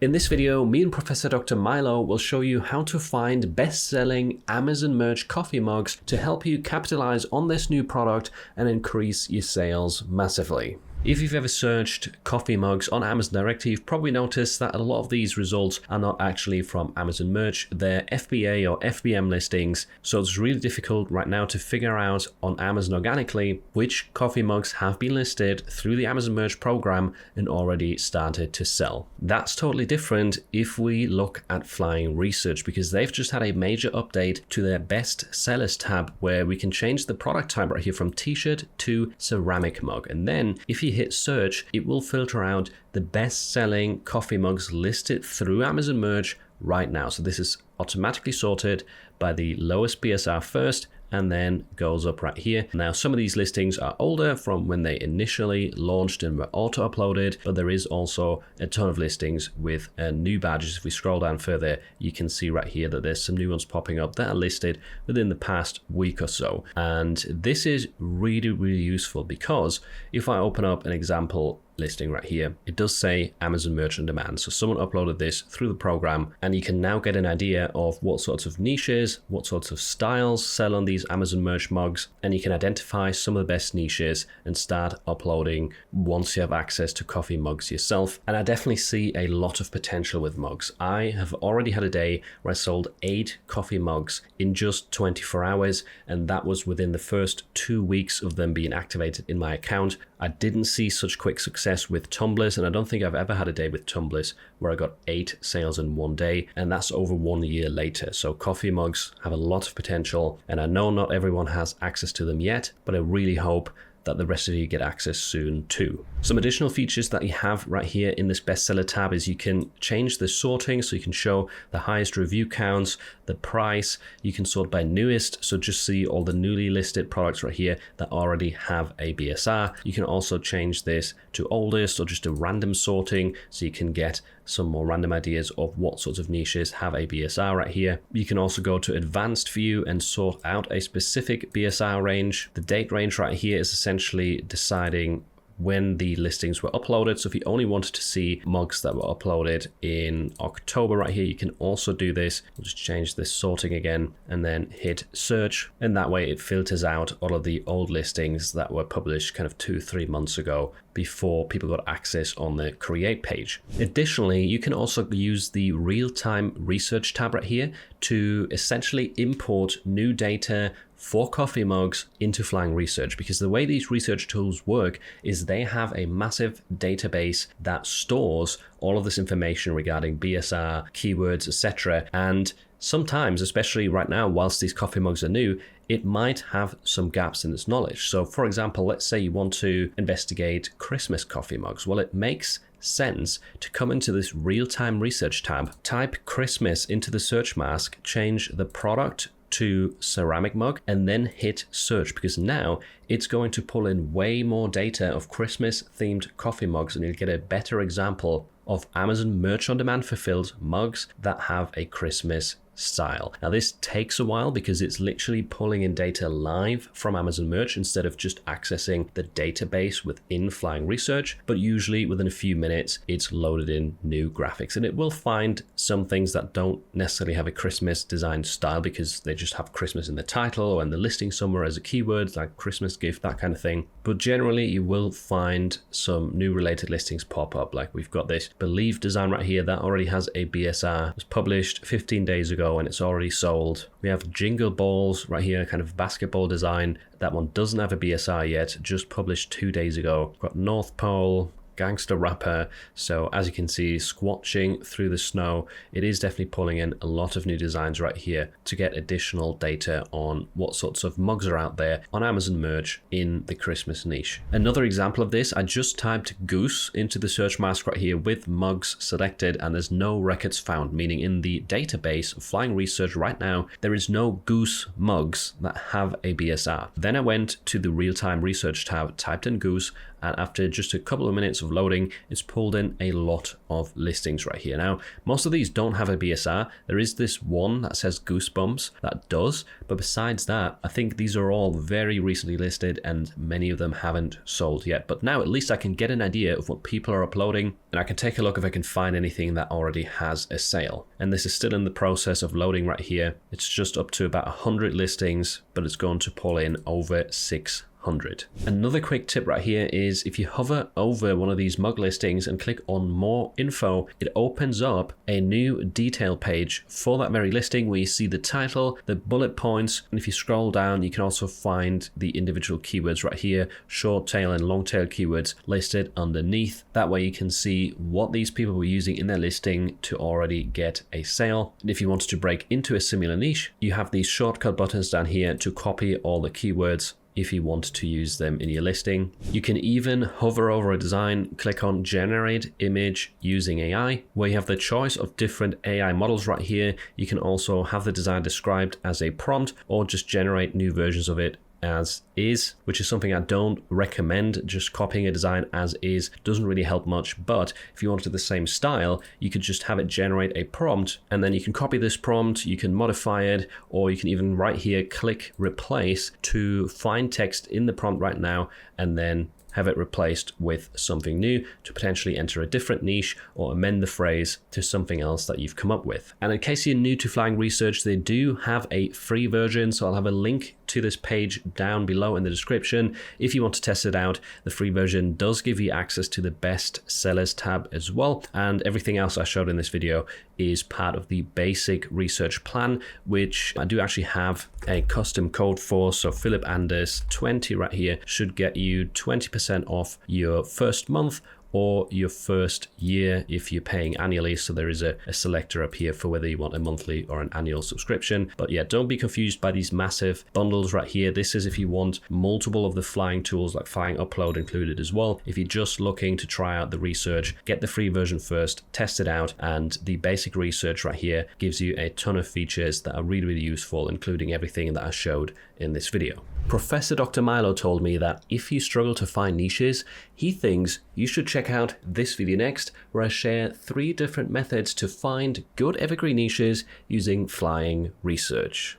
In this video, me and Professor Dr. Milo will show you how to find best-selling Amazon merch coffee mugs to help you capitalize on this new product and increase your sales massively. If you've ever searched coffee mugs on Amazon directly, you've probably noticed that a lot of these results are not actually from Amazon merch, they're FBA or FBM listings, so it's really difficult right now to figure out on Amazon organically which coffee mugs have been listed through the Amazon merch program and already started to sell. That's totally different if we look at Flying Research, because they've just had a major update to their best sellers tab where we can change the product type right here from t-shirt to ceramic mug, and then if you hit search, it will filter out the best-selling coffee mugs listed through Amazon merch right now. So this is automatically sorted by the lowest BSR first and then goes up right here. Now some of these listings are older from when they initially launched and were auto-uploaded, but there is also a ton of listings with new badges. If we scroll down further, you can see right here that there's some new ones popping up that are listed within the past week or so. And this is really useful because if I open up an example listing right here, it does say Amazon Merch on Demand. So someone uploaded this through the program, and you can now get an idea of what sorts of niches, what sorts of styles sell on these Amazon Merch mugs, and you can identify some of the best niches and start uploading once you have access to coffee mugs yourself. And I definitely see a lot of potential with mugs. I have already had a day where I sold 8 coffee mugs in just 24 hours, and that was within the first 2 weeks of them being activated in my account. I didn't see such quick success with tumblers, and I don't think I've ever had a day with tumblers where I got 8 sales in one day, and that's over 1 year later. So coffee mugs have a lot of potential, and I know not everyone has access to them yet, but I really hope that the rest of you get access soon too. Some additional features that you have right here in this bestseller tab is you can change the sorting, so you can show the highest review counts, the price, you can sort by newest, so just see all the newly listed products right here that already have a BSR. You can also change this to oldest or just a random sorting, so you can get some more random ideas of what sorts of niches have a BSR right here. You can also go to advanced view and sort out a specific BSR range. The date range right here is essentially deciding when the listings were uploaded. So if you only wanted to see mugs that were uploaded in October right here, you can also do this. We'll just change this sorting again and then hit search, and that way it filters out all of the old listings that were published kind of 2-3 months ago before people got access on the create page. Additionally, you can also use the real-time research tab right here to essentially import new data for coffee mugs into Flying Research, because the way these research tools work is they have a massive database that stores all of this information regarding BSR, keywords, etc. And sometimes, especially right now, whilst these coffee mugs are new, it might have some gaps in its knowledge. So for example, let's say you want to investigate Christmas coffee mugs. Well, it makes sense to come into this real-time research tab, type Christmas into the search mask, change the product to ceramic mug, and then hit search, because now it's going to pull in way more data of Christmas themed coffee mugs, and you'll get a better example of Amazon Merch on Demand fulfilled mugs that have a Christmas style. Now this takes a while because it's literally pulling in data live from Amazon Merch instead of just accessing the database within Flying Research, but usually within a few minutes it's loaded in new graphics, and it will find some things that don't necessarily have a Christmas design style because they just have Christmas in the title or in the listing somewhere as a keyword, like Christmas gift, that kind of thing. But generally you will find some new related listings pop up. Like we've got this Believe design right here that already has a BSR. It was published 15 days ago and it's already sold. We have Jingle Balls right here, kind of basketball design. That one doesn't have a BSR yet, just published 2 days ago. We've got North Pole, Gangster Rapper. So as you can see, squatching through the snow, it is definitely pulling in a lot of new designs right here to get additional data on what sorts of mugs are out there on Amazon Merch in the Christmas niche. Another example of this, I just typed Goose into the search mask right here with mugs selected, and there's no records found, meaning in the database of Flying Research right now, there is no Goose mugs that have a BSR. Then I went to the real-time research tab, typed in Goose, and after just a couple of minutes of loading, it's pulled in a lot of listings right here. Now, most of these don't have a BSR. There is this one that says Goosebumps that does, but besides that, I think these are all very recently listed and many of them haven't sold yet. But now at least I can get an idea of what people are uploading, and I can take a look if I can find anything that already has a sale. And this is still in the process of loading right here. It's just up to about 100 listings, but it's going to pull in over 600. Another quick tip right here is if you hover over one of these mug listings and click on more info, it opens up a new detail page for that very listing where you see the title, the bullet points, and if you scroll down, you can also find the individual keywords right here, short tail and long tail keywords listed underneath. That way you can see what these people were using in their listing to already get a sale. And if you wanted to break into a similar niche, you have these shortcut buttons down here to copy all the keywords if you want to use them in your listing. You can even hover over a design, click on generate image using AI, where you have the choice of different AI models right here. You can also have the design described as a prompt or just generate new versions of it as is, which is something I don't recommend. Just copying a design as is doesn't really help much, but if you wanted the same style, you could just have it generate a prompt, and then you can copy this prompt, you can modify it, or you can even right here click replace to find text in the prompt right now and then have it replaced with something new to potentially enter a different niche or amend the phrase to something else that you've come up with. And in case you're new to Flying Research, they do have a free version, so I'll have a link to this page down below in the description. If you want to test it out, the free version does give you access to the best sellers tab as well, and everything else I showed in this video is part of the basic research plan, which I do actually have a custom code for. So Philip Anders 20 right here should get you 20% off your first month or your first year if you're paying annually. So there is a selector up here for whether you want a monthly or an annual subscription. But yeah, don't be confused by these massive bundles right here. This is if you want multiple of the flying tools like Flying Upload included as well. If you're just looking to try out the research, get the free version first, test it out, and the basic research right here gives you a ton of features that are really, really useful, including everything that I showed in this video. Professor Dr. Milo told me that if you struggle to find niches, he thinks you should check out this video next, where I share 3 different methods to find good evergreen niches using Flying Research.